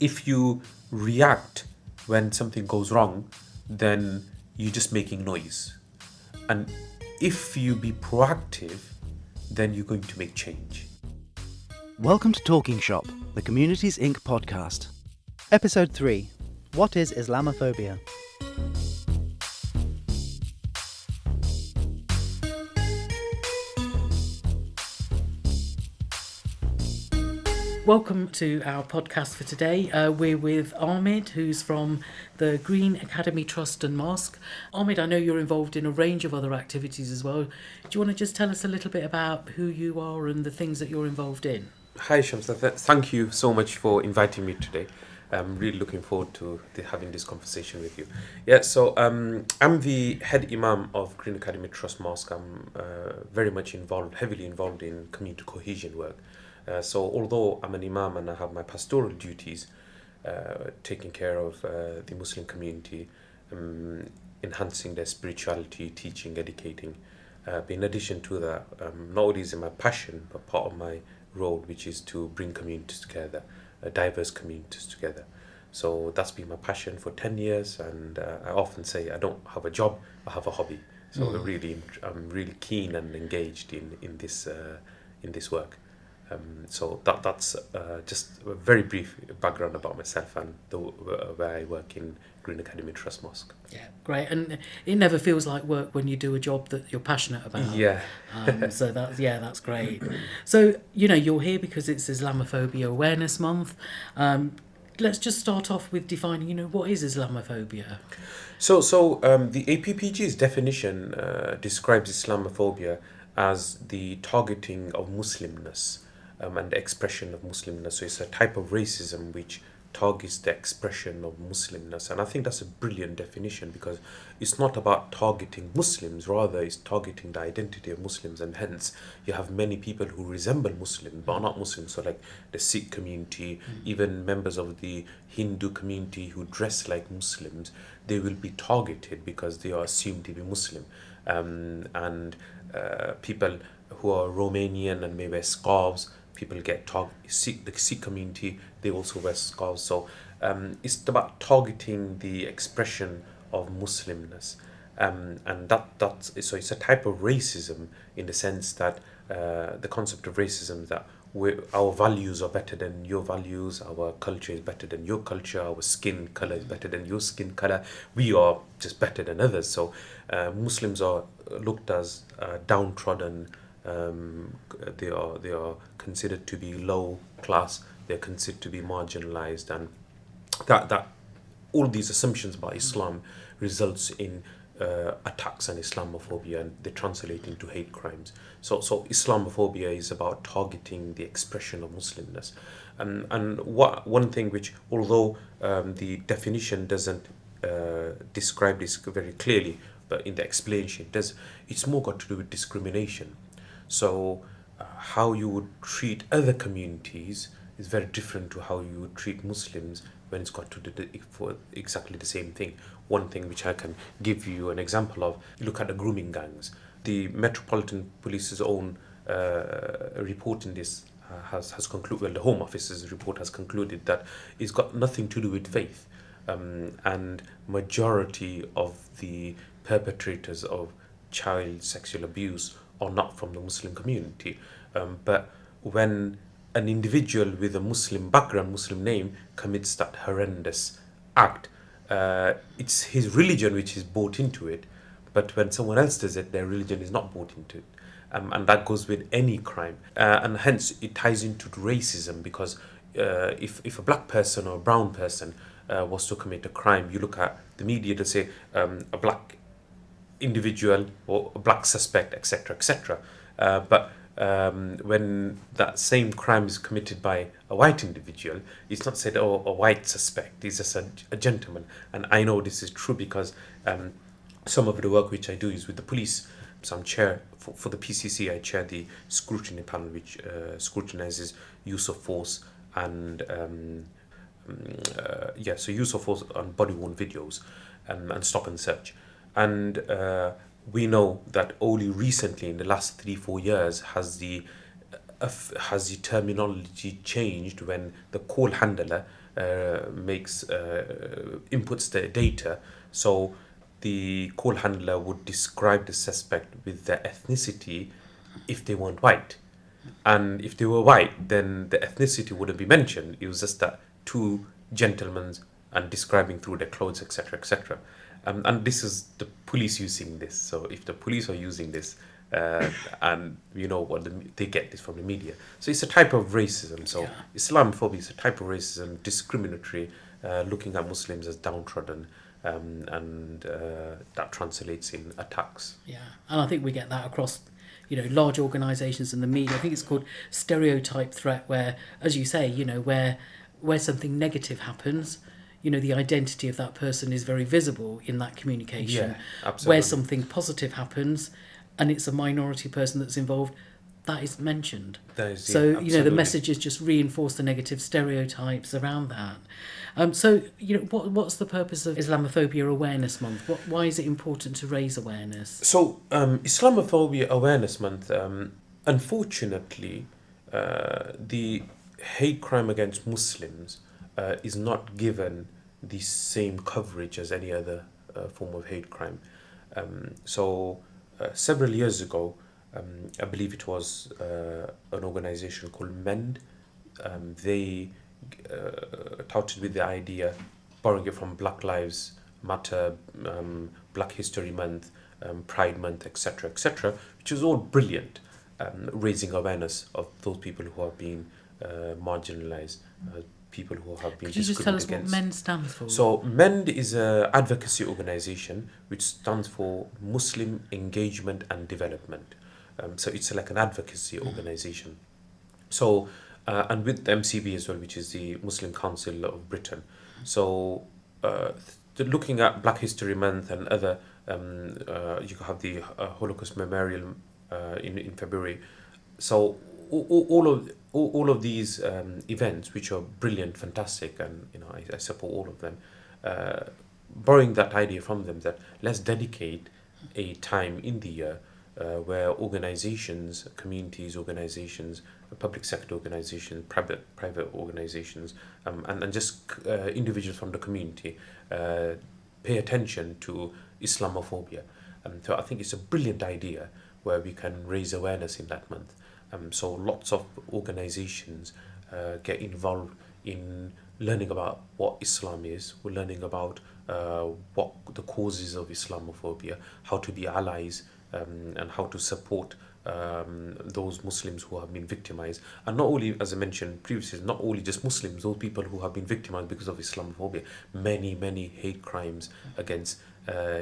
If you react when something goes wrong, then you're just making noise. And if you be proactive, then you're going to make change. Welcome to Talking Shop, the Communities Inc. podcast. Episode 3. What is Islamophobia? Welcome to our podcast for today. We're with Ahmed, who's from the Green Academy Trust and Mosque. Ahmed, I know you're involved in a range of other activities as well. Do you want to just tell us a little bit about who you are and the things that you're involved in? Hi Shamsa, thank you so much for inviting me today. I'm really looking forward to having this conversation with you. So I'm the head imam of Green Academy Trust Mosque. I'm very much heavily involved in community cohesion work. So although I'm an imam and I have my pastoral duties, taking care of the Muslim community, enhancing their spirituality, teaching, educating. But in addition to that, not only is it my passion, but part of my role, which is to bring communities together, diverse communities together. So that's been my passion for 10 years, and I often say I don't have a job, I have a hobby. So I'm really keen and engaged in this work. So that's just a very brief background about myself and where I work in Green Academy Trust Mosque. Yeah, great. And it never feels like work when you do a job that you're passionate about. Yeah. So that's great. So, you're here because it's Islamophobia Awareness Month. Let's just start off with defining, what is Islamophobia? So the APPG's definition describes Islamophobia as the targeting of Muslimness and the expression of Muslimness. So it's a type of racism which targets the expression of Muslimness. And I think that's a brilliant definition, because it's not about targeting Muslims, rather it's targeting the identity of Muslims. And hence you have many people who resemble Muslims but are not Muslims. So like the Sikh community, even members of the Hindu community who dress like Muslims, they will be targeted because they are assumed to be Muslim. And people who are Romanian and may wear scarves, people get targeted. The Sikh community, they also wear scarves. So it's about targeting the expression of Muslimness. And so it's a type of racism, in the sense that the concept of racism is that our values are better than your values, our culture is better than your culture, our skin color is better than your skin color, we are just better than others. So Muslims are looked as downtrodden. They are considered to be low class. They're considered to be marginalized, and that all these assumptions about Islam results in attacks on Islamophobia, and they translate into hate crimes. So Islamophobia is about targeting the expression of Muslimness, and one thing which, although the definition doesn't describe this very clearly, but in the explanation it does, it's more got to do with discrimination. So how you would treat other communities is very different to how you would treat Muslims when it's got to do for exactly the same thing. One thing which I can give you an example of, you look at the grooming gangs. The Metropolitan Police's own report in this has concluded, well, the Home Office's report has concluded that it's got nothing to do with faith. And majority of the perpetrators of child sexual abuse are not from the Muslim community. But when an individual with a Muslim background, Muslim name, commits that horrendous act, it's his religion which is bought into it. But when someone else does it, their religion is not bought into it. And that goes with any crime. And hence it ties into racism, because if a black person or a brown person was to commit a crime, you look at the media, to say a black individual or a black suspect, etc., etc. But when that same crime is committed by a white individual, it's not said, oh, a white suspect, he's just a gentleman. And I know this is true because some of the work which I do is with the police. So I'm chair for the PCC. I chair the scrutiny panel, which scrutinizes use of force and so use of force on body-worn videos and stop and search. And we know that only recently, in the last 3-4 years, has the terminology changed, when the call handler inputs the data. So the call handler would describe the suspect with their ethnicity if they weren't white. And if they were white, then the ethnicity wouldn't be mentioned. It was just that two gentlemen and describing through their clothes, etc., etc. And this is the police using this. So if the police are using this, and they get this from the media. So it's a type of racism. So Yeah. Islamophobia is a type of racism, discriminatory, looking at Muslims as downtrodden, and that translates in attacks. Yeah, and I think we get that across, large organisations and the media. I think it's called stereotype threat, where, as you say, where something negative happens, the identity of that person is very visible in that communication. Yeah, absolutely. Where something positive happens, and it's a minority person that's involved, that is mentioned. That is, So, yeah, the absolutely. messages just reinforce the negative stereotypes around that. So, what's the purpose of Islamophobia Awareness Month? Why is it important to raise awareness? So, Islamophobia Awareness Month, unfortunately, the hate crime against Muslims is not given the same coverage as any other form of hate crime. Several years ago, I believe it was an organization called MEND. They touted with the idea, borrowing it from Black Lives Matter, Black History Month, Pride Month, etc., etc., which is all brilliant, raising awareness of those people who have been marginalized, people who have been Could you just tell us discriminated what against. MEN stands for? So MEND is an advocacy organization which stands for Muslim Engagement and Development. So it's like an advocacy organization. So and with the MCB as well, which is the Muslim Council of Britain. So looking at Black History Month and other, you have the Holocaust Memorial in February. So all of these events, which are brilliant, fantastic, and I support all of them. Borrowing that idea from them, that let's dedicate a time in the year where organizations, communities, organizations, public sector organizations, private organizations, and just individuals from the community pay attention to Islamophobia. So I think it's a brilliant idea where we can raise awareness in that month. So lots of organizations get involved in learning about what Islam is. We're learning about what the causes of Islamophobia, how to be allies, and how to support those Muslims who have been victimized. And not only, as I mentioned previously, not only just Muslims, those people who have been victimized because of Islamophobia. Many hate crimes against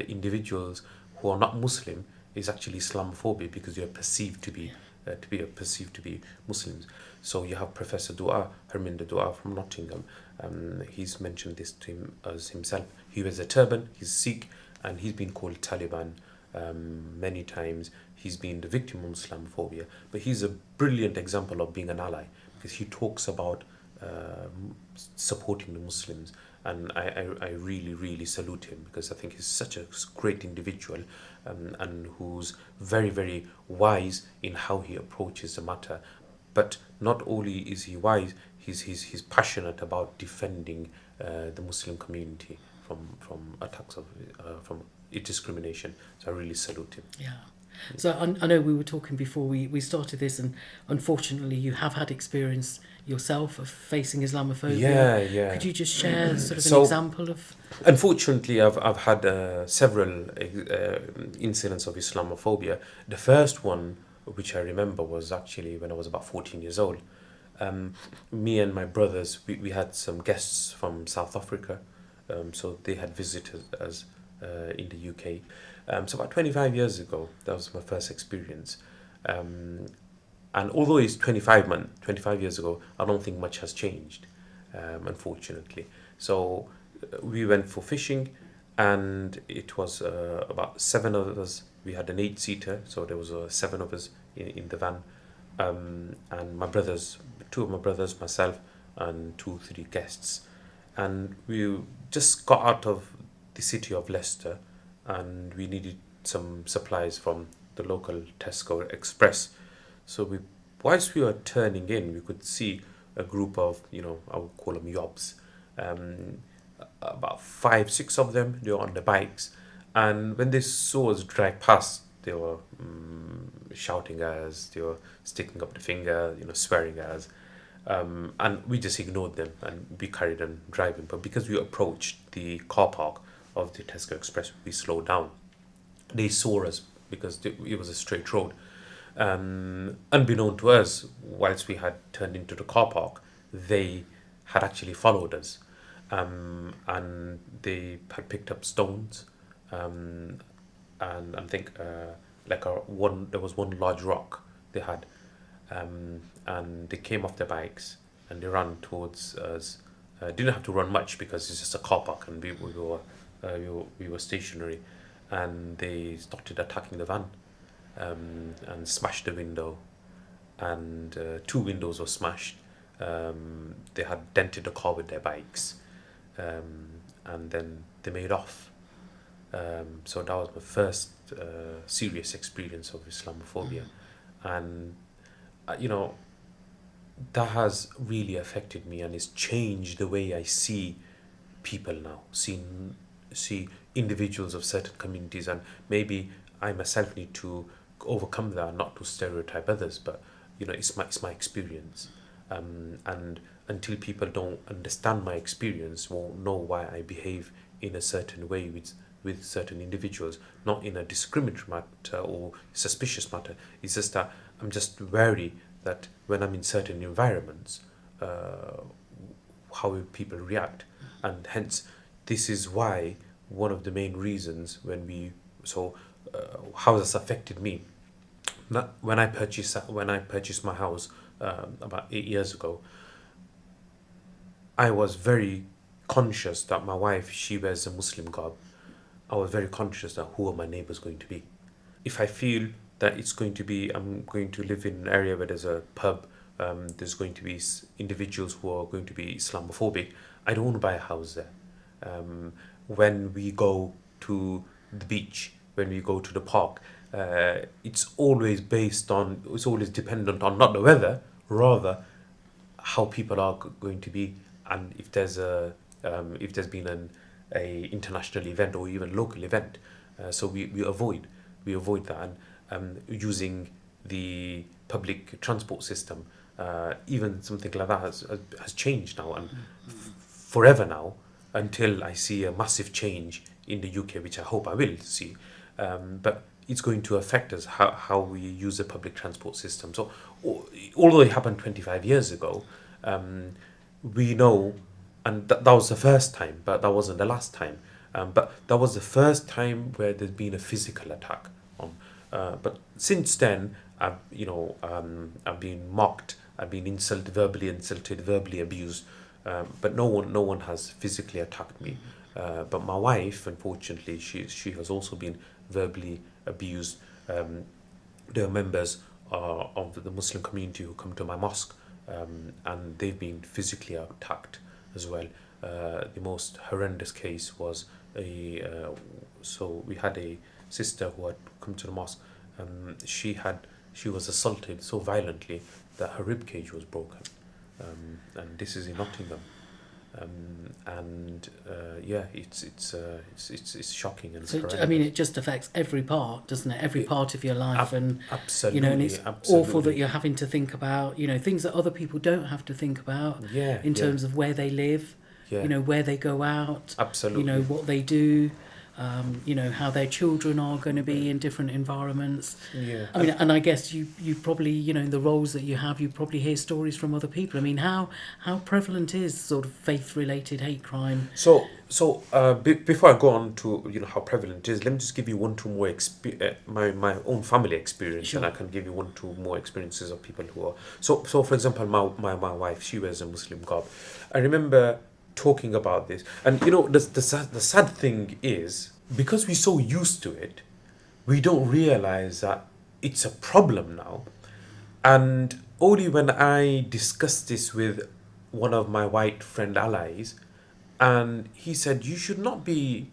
individuals who are not Muslim is actually Islamophobia, because you're perceived to be Muslims. So you have Professor Harminder Dua from Nottingham. He's mentioned this to him as himself. He wears a turban, he's Sikh, and he's been called Taliban many times. He's been the victim of Islamophobia, but he's a brilliant example of being an ally, because he talks about supporting the Muslims, and I really salute him, because I think he's such a great individual, and who's very wise in how he approaches the matter. But not only is he wise, he's passionate about defending the Muslim community from attacks of from discrimination. So I really salute him. Yeah. So I know we were talking before we started this, and unfortunately you have had experience yourself of facing Islamophobia. Yeah. Could you just share sort of an So, example of? Unfortunately, I've had several incidents of Islamophobia. The first one, which I remember, was actually when I was about 14 years old. Me and my brothers, we had some guests from South Africa, so they had visited us in the UK. So about 25 years ago, that was my first experience. And although it's 25 years ago, I don't think much has changed, unfortunately. So we went for fishing, and it was about 7 of us. We had an 8-seater, so there was 7 of us in the van. And my brothers, 2 of my brothers, myself, and 3 guests. And we just got out of the city of Leicester, and we needed some supplies from the local Tesco Express. So whilst we were turning in, we could see a group of, I would call them yobs, Um, about 5, 6 of them. They were on the bikes, and when they saw us drive past, they were shouting at us. They were sticking up the finger, swearing at us, and we just ignored them and we carried on driving. But because we approached the car park of the Tesco Express, we slowed down. They saw us because it was a straight road. Unbeknown to us, whilst we had turned into the car park, they had actually followed us, and they had picked up stones, and I think there was one large rock they had, and they came off their bikes and they ran towards us. Didn't have to run much because it's just a car park, and we were stationary, and they started attacking the van, and smashed the window, and 2 windows were smashed. They had dented the car with their bikes, and then they made off. So that was my first serious experience of Islamophobia, and that has really affected me, and it's changed the way I see people now. See individuals of certain communities, and maybe I myself need to overcome that, not to stereotype others, but it's my experience, and until people don't understand my experience, won't know why I behave in a certain way with certain individuals, not in a discriminatory matter or suspicious matter. It's just that I'm just wary that when I'm in certain environments, how people react, and hence this is why one of the main reasons how has this affected me. When I purchased my house about 8 years ago, I was very conscious that my wife, she wears a Muslim garb. I was very conscious that who are my neighbors going to be. If I feel that I'm going to live in an area where there's a pub, there's going to be individuals who are going to be Islamophobic, I don't want to buy a house there. When we go to the beach, when we go to the park, it's always dependent on not the weather, rather how people are going to be, and if there's been an international event or even local event. So we avoid that, and using the public transport system, even something like that has changed now, and forever now, until I see a massive change in the UK, which I hope I will see. But it's going to affect us, how we use the public transport system. So although it happened 25 years ago, we know, and that was the first time, but that wasn't the last time. But that was the first time where there's been a physical attack on. But since then, I've been mocked, I've been verbally insulted, verbally abused, but no one has physically attacked me. But my wife, unfortunately, she has also been verbally abused. There are members of the Muslim community who come to my mosque, and they've been physically attacked as well. The most horrendous case was so we had a sister who had come to the mosque. She was assaulted so violently that her rib cage was broken, and this is in Nottingham. It's shocking and So horrendous. I mean, it just affects every part, doesn't it? Every part of your life, and Absolutely, and it's awful that you're having to think about things that other people don't have to think about. In terms of where they live, where they go out, Absolutely. what they do. How their children are going to be in different environments. Yeah. I mean, and I guess you probably, in the roles that you have, you probably hear stories from other people. I mean, how prevalent is sort of faith-related hate crime? So before I go on to how prevalent it is, let me just give you 1-2 more my own family experience, Sure. and I can give you 1-2 more experiences of people who are so. For example, my wife, she wears a Muslim garb. I remember talking about this, and the sad thing is, because we're so used to it, we don't realize that it's a problem now. And only when I discussed this with one of my white friend allies, and he said, you should not be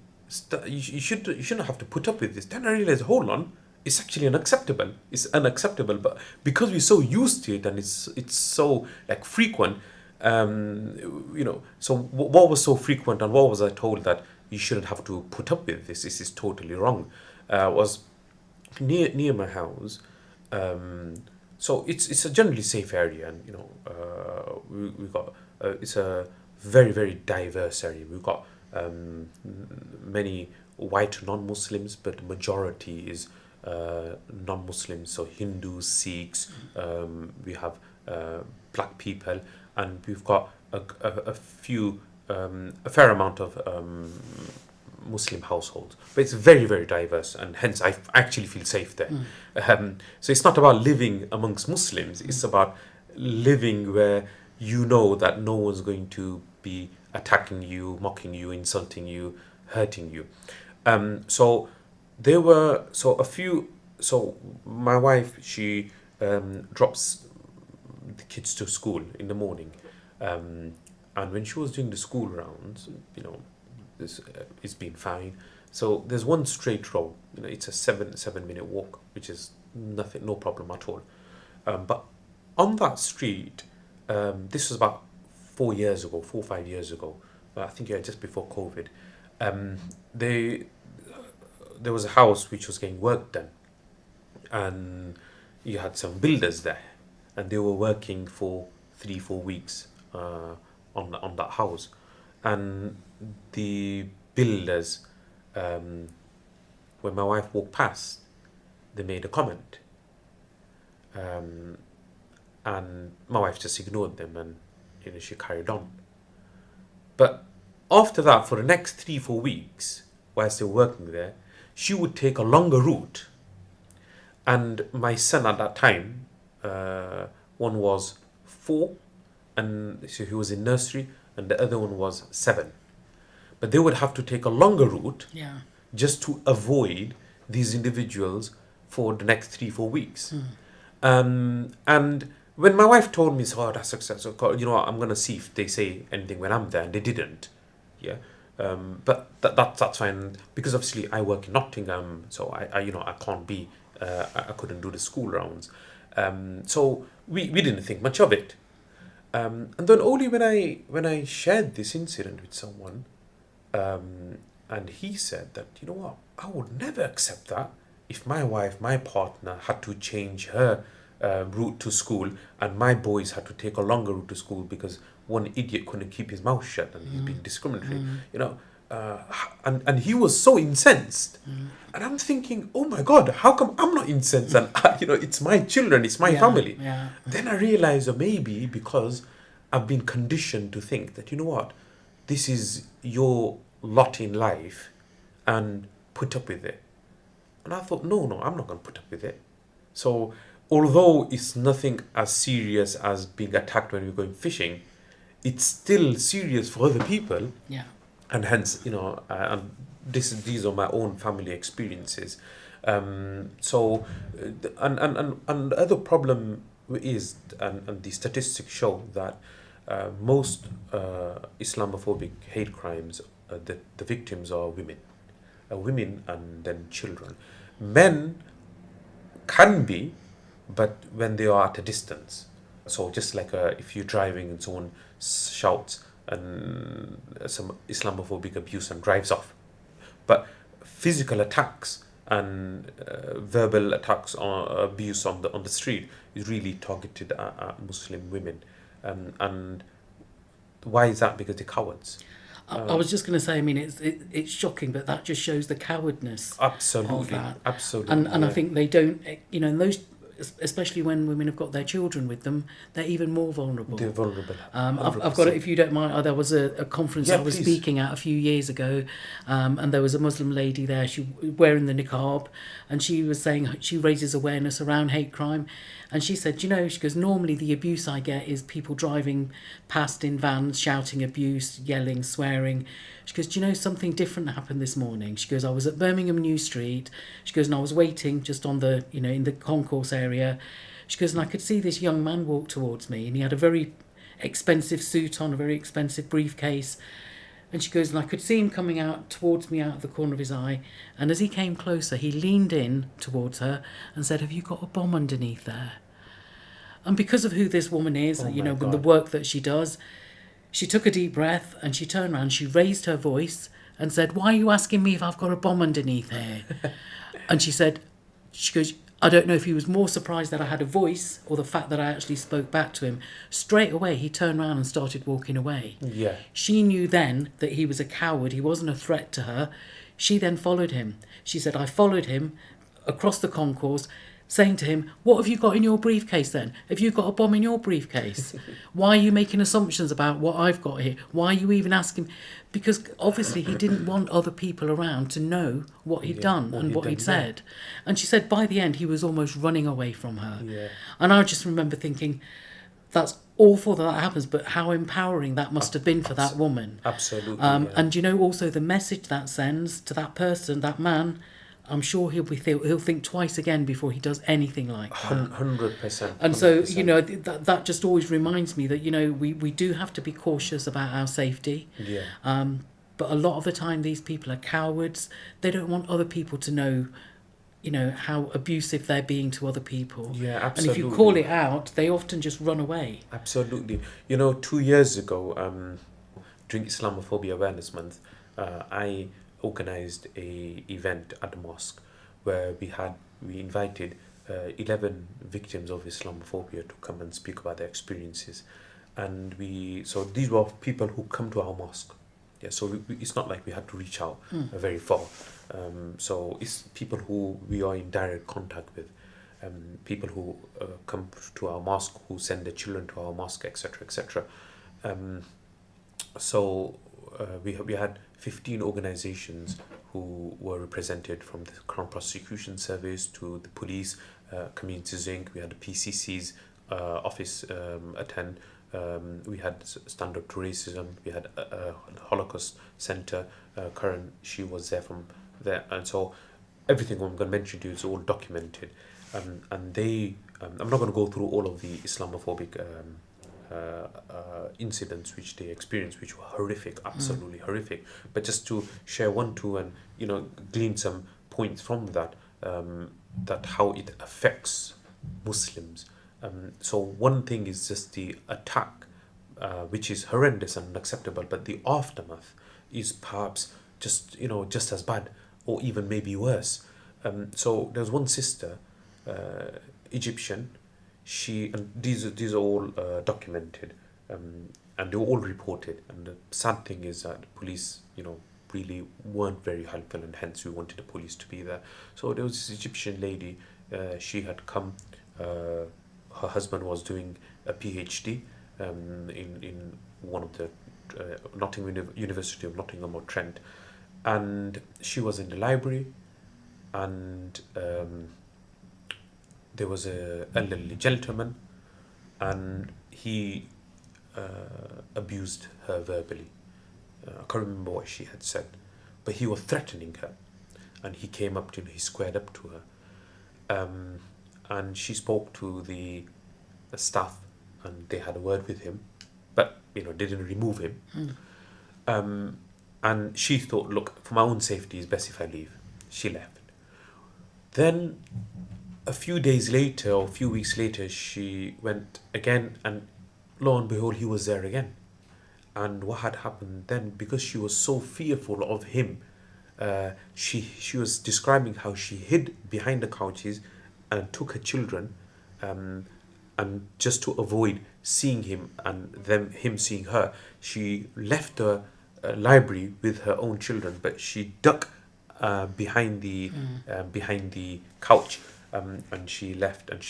you shouldn't have to put up with this, then I realized, hold on, it's actually unacceptable. It's unacceptable, but because we're so used to it, and it's so frequent, So what was so frequent, and what was I told that you shouldn't have to put up with this is totally wrong, was near my house. So it's a generally safe area, and we got it's a very, very diverse area. We've got many white non-Muslims, but the majority is non-Muslims, so Hindus, Sikhs. We have black people, and we've got a fair amount of Muslim households. But it's very, very diverse, and hence I actually feel safe there. So it's not about living amongst Muslims, it's about living where you know that no one's going to be attacking you, mocking you, insulting you, hurting you. So there were a few. So my wife, she drops the kids to school in the morning, and when she was doing the school rounds, this it's been fine. So there's one straight road. It's a 7 minute walk, which is nothing, no problem at all. But on that street, this was about 4 or 5 years ago. I think just before COVID. There was a house which was getting work done, and you had some builders there, and they were working for 3-4 weeks on that house, and the builders, when my wife walked past, they made a comment, and my wife just ignored them, and she carried on. But after that, for the next 3-4 weeks, whilst they were working there, she would take a longer route. And my son at that time, one was 4, and so he was in nursery, and the other one was 7. But they would have to take a longer route just to avoid these individuals for the next 3-4 weeks. And when my wife told me, that's successful, I'm going to see if they say anything when I'm there, and they didn't. Yeah. But that's fine, because obviously I work in Nottingham, so I can't be, I couldn't do the school rounds. So we didn't think much of it. And then only when I shared this incident with someone, and he said that, I would never accept that if my wife, my partner, had to change her route to school, and my boys had to take a longer route to school because one idiot couldn't keep his mouth shut and he's being discriminatory. And he was so incensed, and I'm thinking, oh my God, how come I'm not incensed? And it's my children, it's my family. Then I realized maybe because I've been conditioned to think that, this is your lot in life, and put up with it. And I thought, no, I'm not going to put up with it. So although it's nothing as serious as being attacked when we're going fishing, it's still serious for other people. Yeah. And hence, and these are my own family experiences. So, and the other problem is, and the statistics show that most Islamophobic hate crimes, the victims are women and then children. Men can be, but when they are at a distance. So just like if you're driving and someone shouts and some Islamophobic abuse and drives off. But physical attacks and verbal attacks or abuse on the street is really targeted at Muslim women. And why is that? Because they're cowards. I was just going to say, it's shocking, but that just shows the cowardness Absolutely, of that. Absolutely. And I think they don't, in those, especially when women have got their children with them, they're even more vulnerable. They're vulnerable. I've got it, if you don't mind. There was a conference I was speaking at a few years ago, and there was a Muslim lady there, she wearing the niqab, and she was saying she raises awareness around hate crime. And she said, she goes, normally the abuse I get is people driving past in vans, shouting abuse, yelling, swearing. She goes, something different happened this morning. She goes, I was at Birmingham New Street. She goes, and I was waiting just on the, in the concourse area. She goes, and I could see this young man walk towards me, and he had a very expensive suit on, a very expensive briefcase. And she goes, and I could see him coming out towards me out of the corner of his eye. And as he came closer, he leaned in towards her and said, have you got a bomb underneath there? And because of who this woman is, Oh you my know, and the God. work that she does, she took a deep breath and she turned around, she raised her voice and said, "Why are you asking me if I've got a bomb underneath here?" And she goes, "I don't know if he was more surprised that I had a voice or the fact that I actually spoke back to him." Straight away, he turned around and started walking away. Yeah. She knew then that he was a coward. He wasn't a threat to her. She then followed him. She said, "I followed him across the concourse, saying to him, 'What have you got in your briefcase then? Have you got a bomb in your briefcase? Why are you making assumptions about what I've got here? Why are you even asking?'" Because obviously he didn't want other people around to know what he'd done what and he'd what done, he'd yeah. said. And she said by the end he was almost running away from her. Yeah. And I just remember thinking, that's awful that happens, but how empowering that must have been for that woman. Absolutely. Yeah. And you know, also the message that sends to that person, that man, I'm sure he'll think twice again before he does anything like that. 100%. And so, you know, that just always reminds me that, you know, we do have to be cautious about our safety. Yeah. But a lot of the time these people are cowards. They don't want other people to know, you know, how abusive they're being to other people. Yeah, And absolutely. if you call it out, they often just run away. Absolutely. You know, 2 years ago, during Islamophobia Awareness Month, I organized a event at the mosque where we invited 11 victims of Islamophobia to come and speak about their experiences, and so these were people who come to our mosque. Yeah, so it's not like we had to reach out very far. So it's people who we are in direct contact with. People who come to our mosque, who send their children to our mosque, etc., etc. So we had 15 organizations who were represented, from the Crown Prosecution Service to the police, Communities Inc. We had the PCC's office attend. We had Stand Up to Racism. We had Holocaust Center. Karen, she was there from there, and so everything I'm going to mention to you is all documented. And they, I'm not going to go through all of the Islamophobic incidents which they experienced, which were horrific, absolutely horrific. But just to share one, two, and you know, glean some points from that, that how it affects Muslims. So one thing is just the attack, which is horrendous and unacceptable, but the aftermath is perhaps just as bad, or even maybe worse. So there's one sister, Egyptian. And these are all documented, and they were all reported. And the sad thing is that the police, really weren't very helpful, and hence we wanted the police to be there. So there was this Egyptian lady. She had come. Her husband was doing a PhD in one of the University of Nottingham or Trent, and she was in the library, and there was a elderly gentleman, and he abused her verbally. I can't remember what she had said, but he was threatening her, and he came up to her, he squared up to her, and she spoke to the staff, and they had a word with him, but they didn't remove him. And she thought, look, for my own safety, it's best if I leave. She left. Then a few days later, or a few weeks later, she went again, and lo and behold, he was there again. And what had happened then, because she was so fearful of him, she was describing how she hid behind the couches and took her children, and just to avoid seeing him and him seeing her, she left the library with her own children, but she ducked behind the couch, and she left. And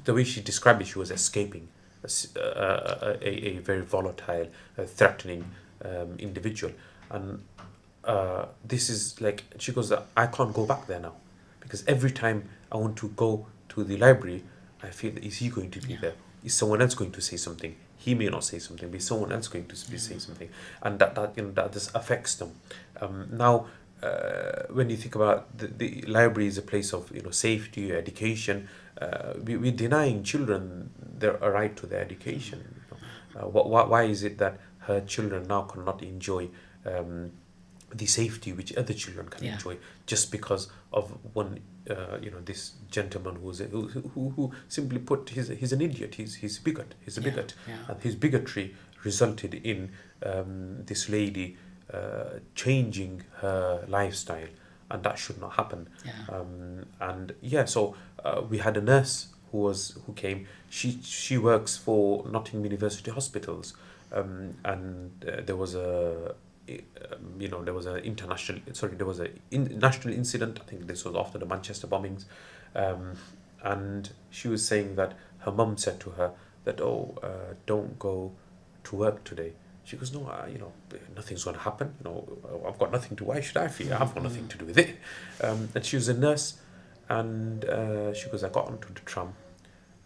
the way she described it, she was escaping a very volatile, threatening individual. And this is like, she goes, I can't go back there now, because every time I want to go to the library, I feel, is he going to be there? Is someone else going to say something? He may not say something, but is someone else going to be saying something? And that just affects them. Now, when you think about the library is a place of safety, education, we're denying children their right to their education. Why is it that her children now cannot enjoy the safety which other children can Yeah. enjoy, just because of one, this gentleman who simply put, he's an idiot, he's a bigot, he's a Yeah, bigot, yeah. and his bigotry resulted in this lady changing her lifestyle, and that should not happen. Yeah. And yeah, so we had a nurse who came. She works for Nottingham University Hospitals, and there was a there was a national incident. I think this was after the Manchester bombings, and she was saying that her mum said to her that, don't go to work today. She goes, no, nothing's going to happen. I've got nothing to. Why should I fear? I've got nothing to do with it. And she was a nurse, and she goes, I got onto the tram,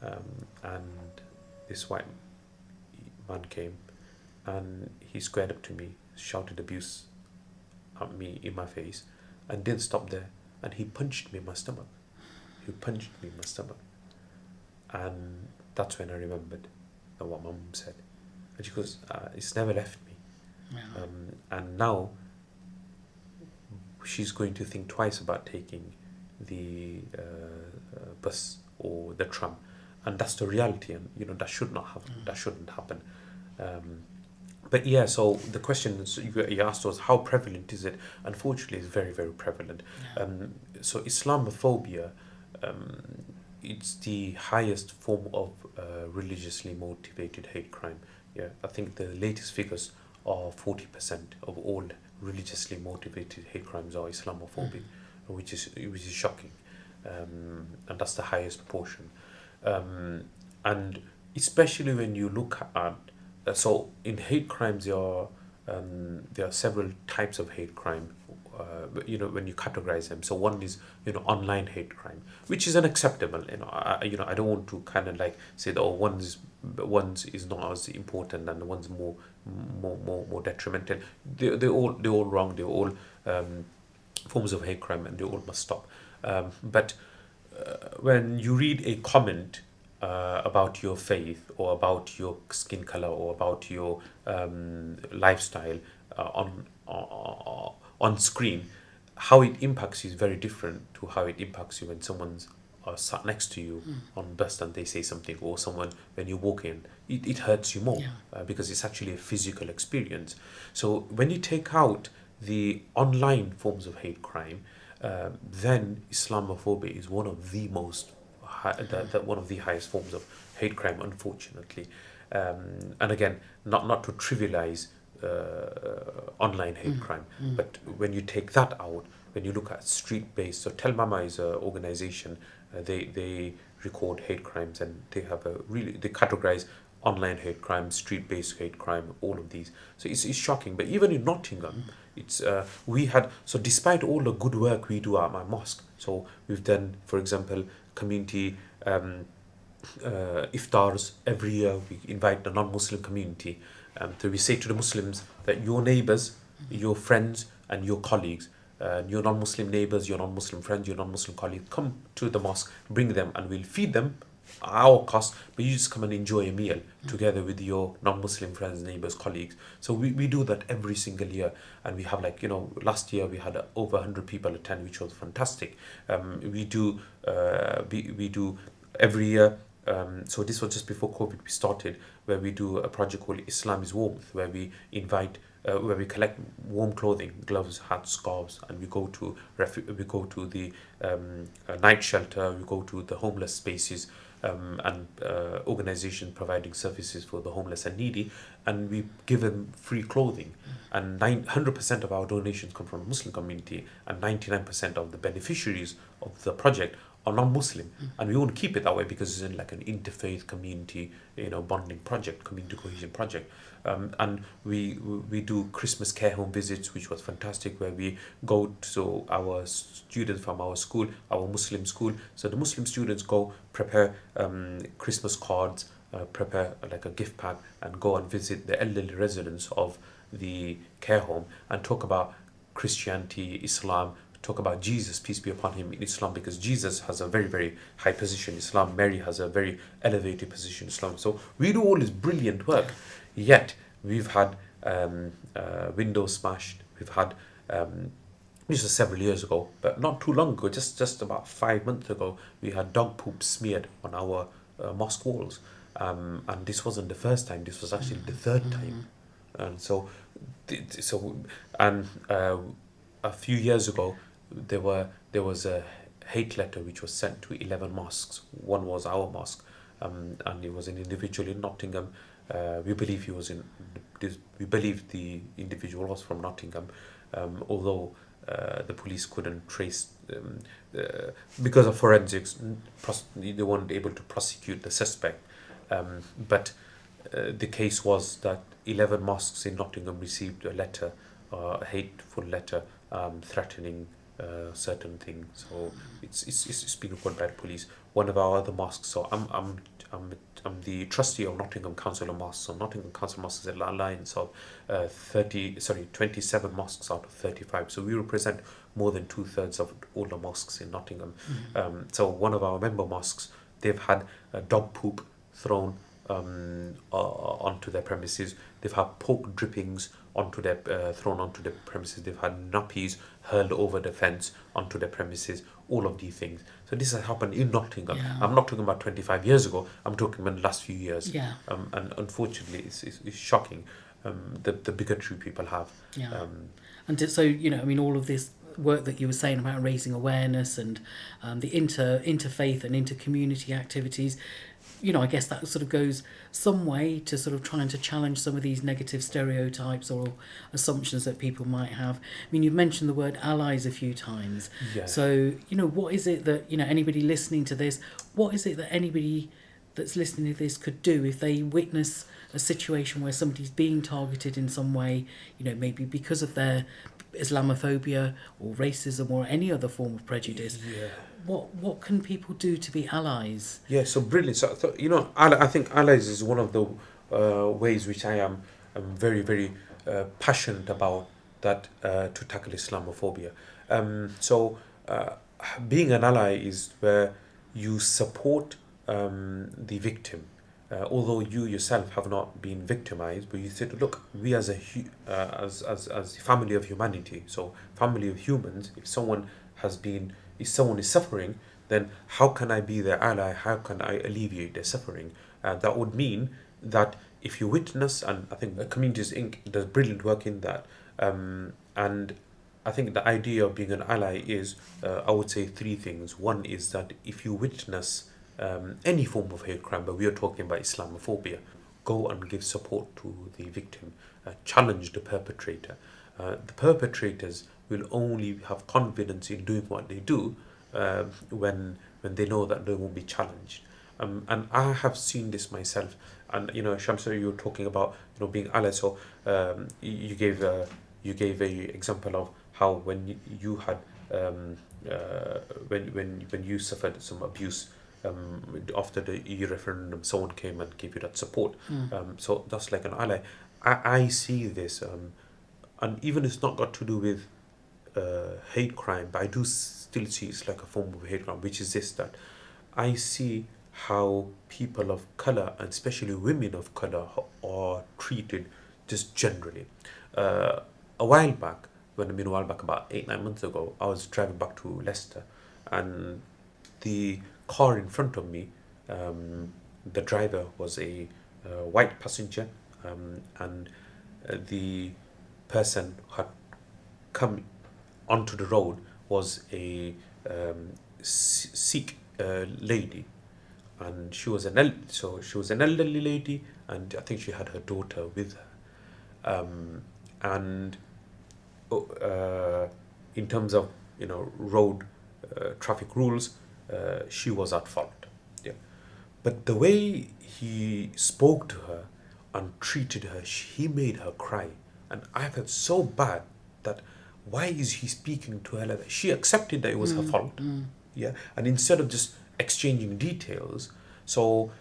and this white man came, and he squared up to me, shouted abuse at me in my face, and didn't stop there. And he punched me in my stomach. And that's when I remembered what my mum said. And she goes, it's never left me. Yeah. And now she's going to think twice about taking the bus or the tram. And that's the reality, and that should not happen. That shouldn't happen. But yeah, so the question you asked was, how prevalent is it? Unfortunately, it's very, very prevalent. Yeah. So Islamophobia, it's the highest form of religiously motivated hate crime. Yeah, I think the latest figures are 40% of all religiously motivated hate crimes are Islamophobic, which is shocking, and that's the highest portion. And especially when you look at so in hate crimes, there are several types of hate crime. When you categorize them. So one is online hate crime, which is unacceptable. I don't want to kind of like say that one's is not as important and the one's more detrimental. They're all wrong. They're all forms of hate crime, and they all must stop. But when you read a comment about your faith or about your skin color or about your lifestyle on screen, how it impacts you is very different to how it impacts you when someone's sat next to you on bus and they say something, or someone when you walk in. It hurts you more. Yeah. Because it's actually a physical experience. So when you take out the online forms of hate crime, then Islamophobia is one of the most one of the highest forms of hate crime, unfortunately. And again, not to trivialize online hate crime, but when you take that out, when you look at street-based, so Tell Mama is an organization, they record hate crimes, and they categorize online hate crime, street-based hate crime, all of these. So it's shocking. But even in Nottingham, despite all the good work we do at my mosque, so we've done, for example, community iftars every year. We invite the non-Muslim community. So we say to the Muslims that your neighbors, your friends, and your colleagues, your non-Muslim neighbors, your non-Muslim friends, your non-Muslim colleagues, come to the mosque, bring them, and we'll feed them at our cost, but you just come and enjoy a meal together with your non-Muslim friends, neighbors, colleagues. So we do that every single year, and we have last year we had over 100 people attend, which was fantastic. We do every year. So this was just before COVID we started, where we do a project called Islam is Warmth, where we invite, where we collect warm clothing, gloves, hats, scarves, and we go to the night shelter, we go to the homeless spaces, and organizations providing services for the homeless and needy, and we give them free clothing. And 100% of our donations come from the Muslim community, and 99% of the beneficiaries of the project are non-Muslim, and we want to keep it that way because it's in like an interfaith community, bonding project, community cohesion project. And we do Christmas care home visits, which was fantastic, where we go to our students from our school, our Muslim school. So the Muslim students go prepare Christmas cards, prepare like a gift pack, and go and visit the elderly residents of the care home and talk about Christianity, Islam, talk about Jesus, peace be upon him, in Islam, because Jesus has a very, very high position in Islam. Mary has a very elevated position in Islam. So we do all this brilliant work, yet we've had windows smashed, we've had This was several years ago, but not too long ago, just about 5 months ago, we had dog poop smeared on our mosque walls. And this wasn't the first time, this was actually the third time. And a few years ago, there was a hate letter which was sent to 11 mosques. One was our mosque, and it was an individual in Nottingham. We believe we believe the individual was from Nottingham, although the police couldn't trace because of forensics. They weren't able to prosecute the suspect. But the case was that 11 mosques in Nottingham received a letter, a hateful letter, threatening certain things. So it's been reported by the police. One of our other mosques. So I'm the trustee of Nottingham Council of Mosques. So Nottingham Council of Mosques is an alliance of 27 mosques out of 35. So we represent more than 2/3 of all the mosques in Nottingham. So one of our member mosques, they've had dog poop thrown onto their premises. They've had pork drippings thrown onto their premises. They've had nappies hurled over the fence onto their premises. All of these things. So this has happened in Nottingham. Yeah. I'm not talking about 25 years ago. I'm talking about the last few years. Yeah. And unfortunately, it's shocking the bigotry people have. Yeah. So, all of this work that you were saying about raising awareness and the interfaith and inter-community activities, I guess that sort of goes some way to sort of trying to challenge some of these negative stereotypes or assumptions that people might have. You've mentioned the word allies a few times. Yeah. So, what is it that, anybody listening to this, what is it that anybody that's listening to this could do if they witness a situation where somebody's being targeted in some way, maybe because of their Islamophobia or racism or any other form of prejudice? Yeah. What can people do to be allies? Yeah, so brilliant. So I think allies is one of the ways which I am very, very passionate about that to tackle Islamophobia. Being an ally is where you support the victim, although you yourself have not been victimized, but you say, look, we as as family of humanity, so family of humans, if someone is suffering, then how can I be their ally? How can I alleviate their suffering? That would mean that if you witness, and I think Communities Inc. does brilliant work in that, and I think the idea of being an ally is, I would say 3 things. One is that if you witness any form of hate crime, but we are talking about Islamophobia, go and give support to the victim, challenge the perpetrator. The perpetrators will only have confidence in doing what they do when they know that they won't be challenged. And I have seen this myself. And Shamsa, you were talking about being ally. So you gave a example of how when you had when you suffered some abuse after the EU referendum, someone came and gave you that support. So that's like an ally. I see this, and even it's not got to do with hate crime, but I do still see it's like a form of hate crime, which is this, that I see how people of colour, and especially women of colour, are treated just generally. A while back, about 8-9 months ago, I was driving back to Leicester, and the car in front of me, the driver was a white passenger, and the person had come onto the road was a Sikh lady, and she was an elderly lady, and I think she had her daughter with her, and in terms of road traffic rules, she was at fault. Yeah, but the way he spoke to her and treated her, he made her cry, and I felt so bad that why is he speaking to her like that? She accepted that it was her fault. Yeah, and instead of just exchanging details, so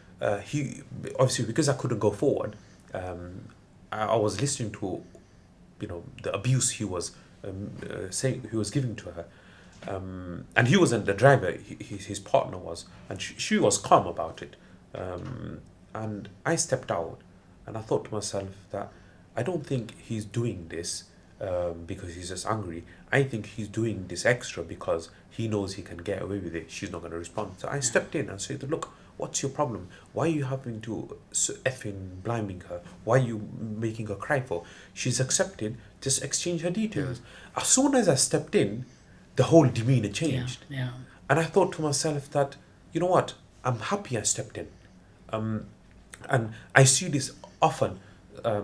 he obviously, because I couldn't go forward, I was listening to the abuse he was saying, he was giving to her, and he wasn't the driver, his partner was, and she was calm about it, and I stepped out, and I thought to myself that I don't think he's doing this because he's just angry. I think he's doing this extra because he knows he can get away with it. She's not going to respond. So I stepped in and said, look, what's your problem? Why are you having to effing blaming her? Why are you making her cry for? She's accepted, just exchange her details. As soon as I stepped in, the whole demeanor changed. Yeah. And I thought to myself that, you know what, I'm happy I stepped in. And I see this often.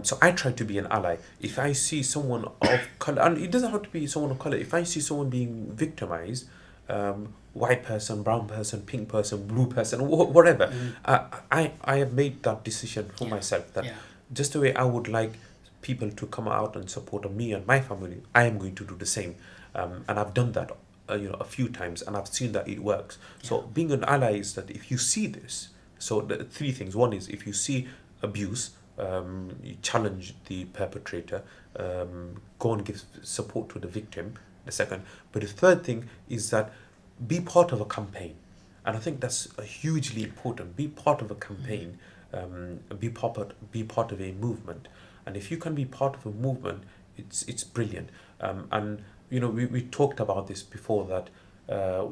So I try to be an ally. If I see someone of color, and it doesn't have to be someone of color, if I see someone being victimized, white person, brown person, pink person, blue person, whatever, I have made that decision for myself that just the way I would like people to come out and support me and my family, I am going to do the same. And I've done that a few times, and I've seen that it works. So being an ally is that if you see this, so the three things. One is if you see abuse, you challenge the perpetrator, go and give support to the victim. The second, but the third thing is that be part of a campaign, and I think that's hugely important. Be part of a campaign, be part of a movement, and if you can be part of a movement, it's brilliant. And we talked about this before that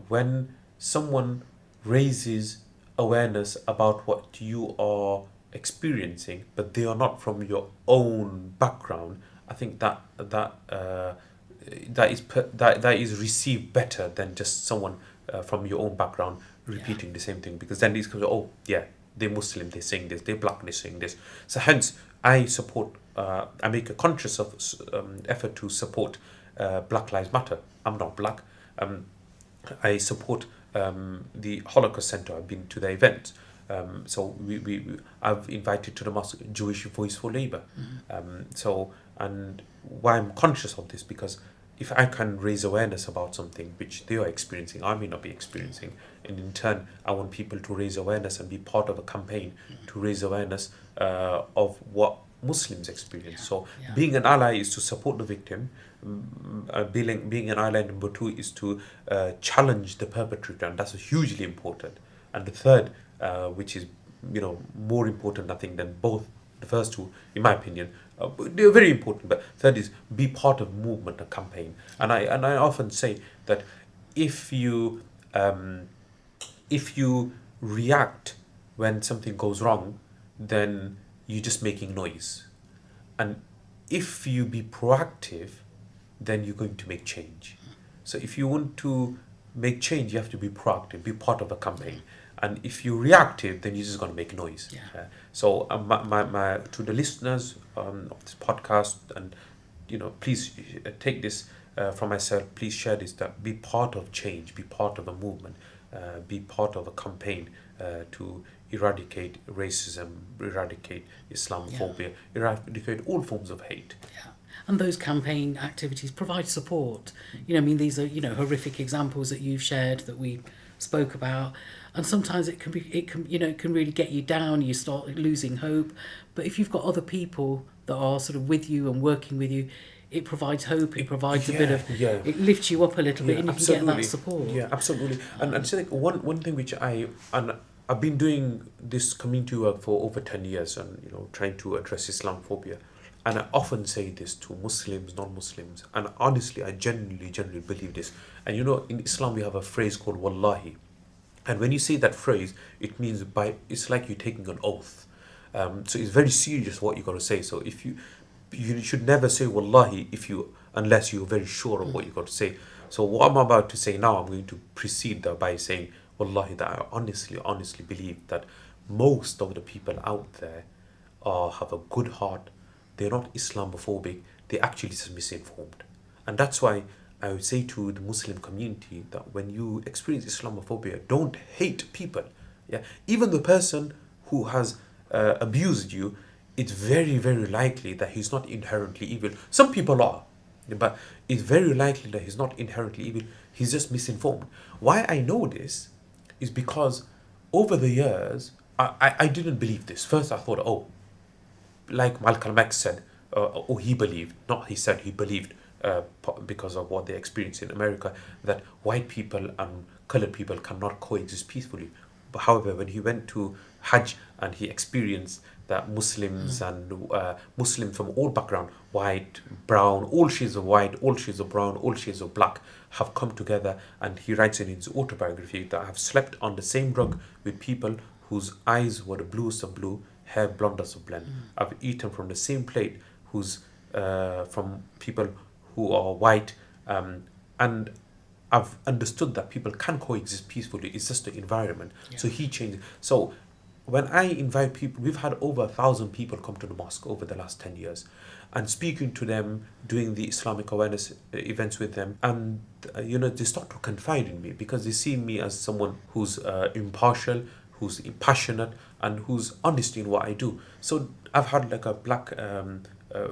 when someone raises awareness about what you are experiencing, but they are not from your own background, I think that is received better than just someone from your own background repeating the same thing, because then these comes, oh yeah, they're Muslim, they're saying this, they're black, they're saying this. So hence I support, I make a conscious of effort to support Black Lives Matter. I'm not black. I support the Holocaust Center. I've been to their events. So I've invited to the mosque Jewish Voice for Labour. And why I'm conscious of this, because if I can raise awareness about something which they are experiencing, I may not be experiencing, and in turn I want people to raise awareness and be part of a campaign to raise awareness of what Muslims experience. So being an ally is to support the victim. Being an ally number two is to challenge the perpetrator, and that's hugely important. And the third, which is more important, I think, than both the first two, in my opinion, they're very important. But third is be part of movement, a campaign. And I often say that if you react when something goes wrong, then you're just making noise. And if you be proactive, then you're going to make change. So if you want to make change, you have to be proactive, be part of a campaign. And if you're reactive, then you're just going to make noise. So my to the listeners of this podcast, and please take this from myself, please share this, that be part of change, be part of a movement, be part of a campaign to eradicate racism, eradicate Islamophobia, eradicate all forms of hate. And those campaign activities provide support. These are horrific examples that you've shared, that we spoke about, and sometimes it can really get you down. You start losing hope. But if you've got other people that are sort of with you and working with you, it provides hope. It provides a bit of it lifts you up a little bit, and you can get that support. Yeah, absolutely. And so one thing which I've been doing this community work for over 10 years, and trying to address Islamophobia. And I often say this to Muslims, non-Muslims, and honestly, I genuinely believe this. And in Islam we have a phrase called Wallahi, and when you say that phrase, it means it's like you're taking an oath. So it's very serious what you got to say. So if you should never say Wallahi unless you're very sure of what you got to say. So what I'm about to say now, I'm going to precede that by saying Wallahi, that I honestly believe that most of the people out there have a good heart. They're not Islamophobic, they're actually just misinformed. And that's why I would say to the Muslim community that when you experience Islamophobia, don't hate people. Even the person who has abused you, it's very, very likely that he's not inherently evil. Some people are, but it's very likely that he's not inherently evil. He's just misinformed. Why I know this is because over the years, I didn't believe this. First I thought, like Malcolm X said, he believed, not he said, he believed, because of what they experienced in America, that white people and colored people cannot coexist peacefully. However, when he went to Hajj and he experienced that Muslims and Muslims from all background, white, brown, all shades of white, all shades of brown, all shades of black, have come together, and he writes in his autobiography that I have slept on the same rug with people whose eyes were the bluest of blue, hair blondest of blonde. I've eaten from the same plate who's from people who are white, and I've understood that people can coexist peacefully. It's just the environment. Yeah. So he changed. So when I invite people, we've had over 1,000 people come to the mosque over the last 10 years, and speaking to them, doing the Islamic awareness events with them, and they start to confide in me because they see me as someone who's impartial, who's passionate, and who's honest in what I do. So I've had like a black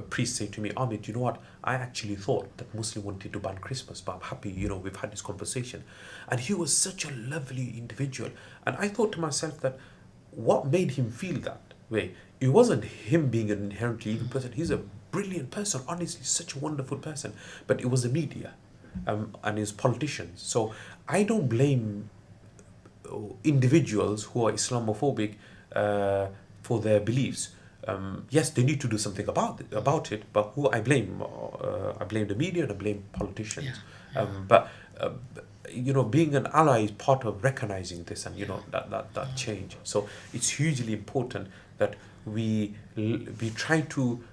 priest say to me, Ahmed, you know what? I actually thought that Muslim wanted to ban Christmas, but I'm happy, we've had this conversation. And he was such a lovely individual. And I thought to myself that what made him feel that way? It wasn't him being an inherently evil person. He's a brilliant person, honestly, such a wonderful person. But it was the media and his politicians. So I don't blame individuals who are Islamophobic for their beliefs. Yes, they need to do something about it. But who I blame? I blame the media and I blame politicians. But being an ally is part of recognizing this and that change. So it's hugely important that we try to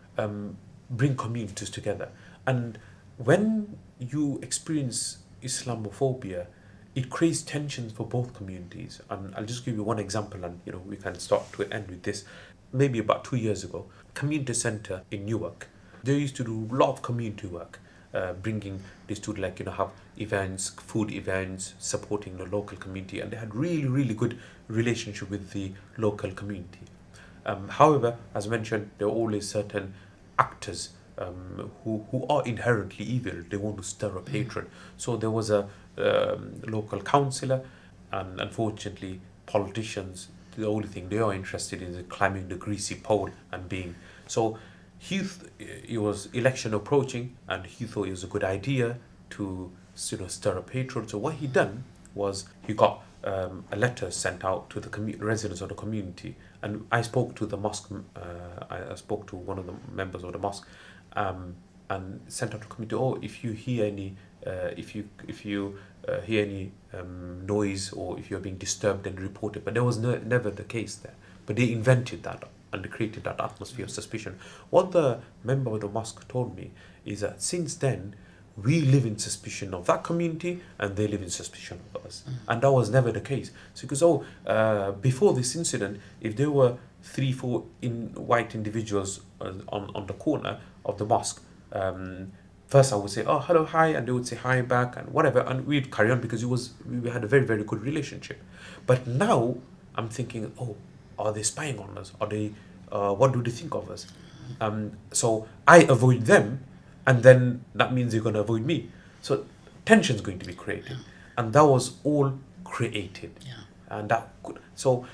bring communities together. And when you experience Islamophobia, it creates tensions for both communities. And I'll just give you one example, and we can start to end with this. Maybe about 2 years ago, community center in Newark, they used to do a lot of community work, bringing this to have events, food events, supporting the local community, and they had really, really good relationship with the local community. However, as mentioned, there are always certain actors who are inherently evil. They want to stir up hatred. So there was a local councillor, and unfortunately politicians, the only thing they are interested in is climbing the greasy pole and being. So it was election approaching, and he thought it was a good idea to stir up hatred. So what he done was he got a letter sent out to the residents of the community, and I spoke to the mosque. I spoke to one of the members of the mosque, and sent out to the community. Oh, if you hear any, if you hear any noise, or if you're being disturbed, then report it. But there was never the case there. But they invented that and they created that atmosphere of suspicion. What the member of the mosque told me is that since then, we live in suspicion of that community and they live in suspicion of us. And that was never the case. So because before this incident, if there were 3-4 white individuals on the corner of the mosque, first I would say, oh, hello, hi, and they would say hi back and whatever, and we'd carry on because we had a very, very good relationship. But now I'm thinking, oh, are they spying on us? Are they? What do they think of us? So I avoid them, and then that means they're going to avoid me. So tension's going to be created, and that was all created. And that could, so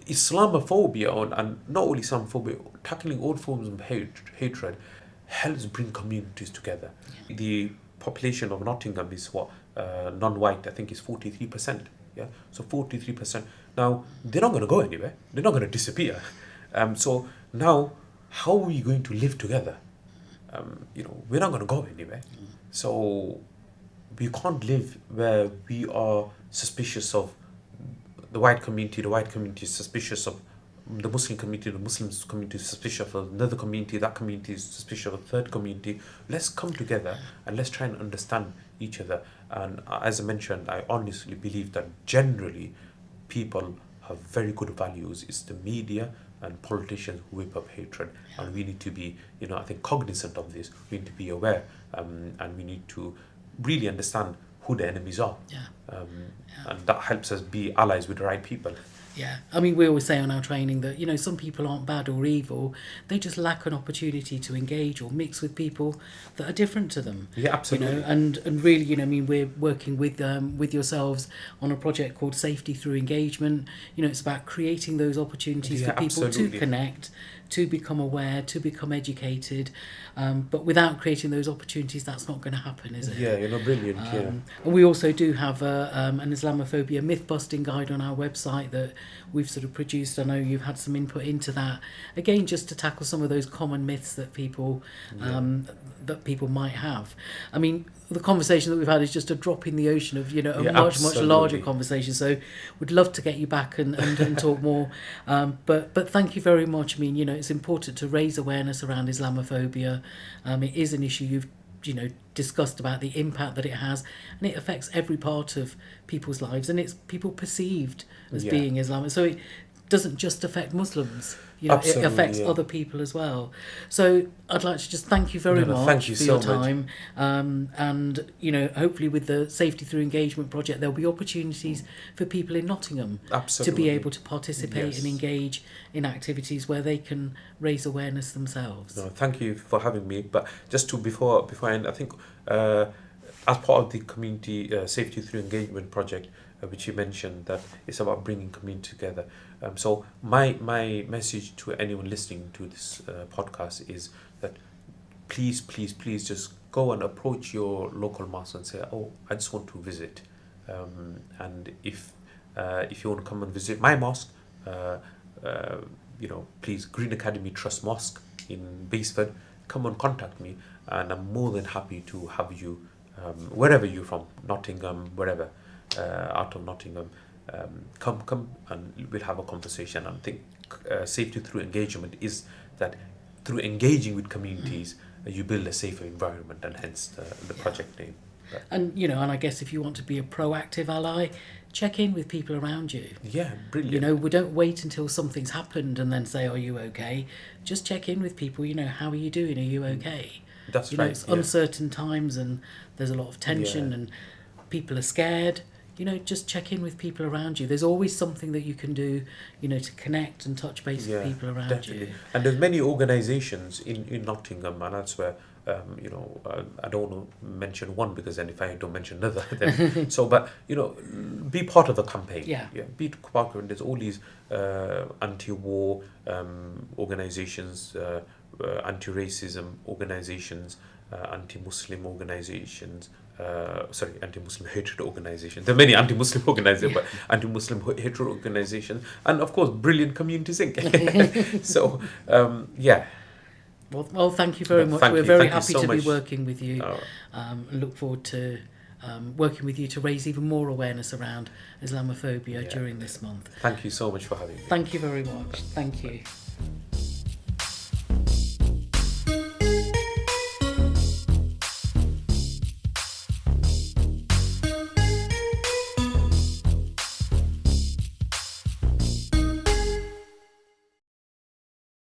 Islamophobia, and not only Islamophobia, tackling all forms of hatred helps bring communities together. The population of Nottingham is non-white, I think is 43%. Yeah, so 43%. Now they're not going to go anywhere. They're not going to disappear. So now, how are we going to live together? We're not going to go anywhere. So we can't live where we are suspicious of the white community is suspicious of the Muslim community, the Muslim community is suspicious of another community, that community is suspicious of a third community. Let's come together and let's try and understand each other. And as I mentioned, I honestly believe that generally people have very good values. It's the media and politicians who whip up hatred, and we need to be, I think, cognizant of this. We need to be aware, and we need to really understand who the enemies are. And that helps us be allies with the right people. Yeah, I mean, we always say on our training that, some people aren't bad or evil. They just lack an opportunity to engage or mix with people that are different to them. Yeah, absolutely. And really, we're working with yourselves on a project called Safety Through Engagement. It's about creating those opportunities for people to connect, to become aware, to become educated. But without creating those opportunities, that's not going to happen, is it? Yeah, brilliant. And we also do have an Islamophobia myth-busting guide on our website that we've sort of produced. I know you've had some input into that. Again, just to tackle some of those common myths that people might have. I mean, the conversation that we've had is just a drop in the ocean of, a much larger conversation. So we'd love to get you back and talk more. But thank you very much. I mean, it's important to raise awareness around Islamophobia. It is an issue you've discussed about the impact that it has, and it affects every part of people's lives, and it's people perceived as being Islamic. So it doesn't just affect Muslims. It affects other people as well. So I'd like to just thank you very much for your time. And hopefully with the Safety Through Engagement project, there'll be opportunities for people in Nottingham to be able to participate and engage in activities where they can raise awareness themselves. No, thank you for having me. But just before I end, I think as part of the community Safety Through Engagement project, which you mentioned, that it's about bringing community together. So my message to anyone listening to this podcast is that please just go and approach your local mosque and say, I just want to visit. And if you want to come and visit my mosque, please, Green Academy Trust Mosque in Baseford, come and contact me, and I'm more than happy to have you wherever you're from, Nottingham, wherever. Out of Nottingham, come and we'll have a conversation. I think Safety Through Engagement is that through engaging with communities, you build a safer environment, and hence the project name. And I guess if you want to be a proactive ally, check in with people around you. Yeah, brilliant. We don't wait until something's happened and then say, are you okay? Just check in with people, how are you doing? Are you okay? That's right. It's uncertain times and there's a lot of tension and people are scared. Just check in with people around you. There's always something that you can do, to connect and touch base with people around you. And there's many organisations in Nottingham, and that's where, I don't want to mention one, because then if I don't mention another, then be part of a campaign. Be part of it. There's all these anti-war organisations, anti-racism organisations, anti-Muslim organisations. Anti-Muslim hatred organisation. There are many anti-Muslim organisations, but anti-Muslim hatred organisation, and of course, brilliant communities Inc. So, Well, thank you very much. We're very happy to be working with you. Look forward to working with you to raise even more awareness around Islamophobia during this month. Thank you so much for having me. Thank you very much. Thank you.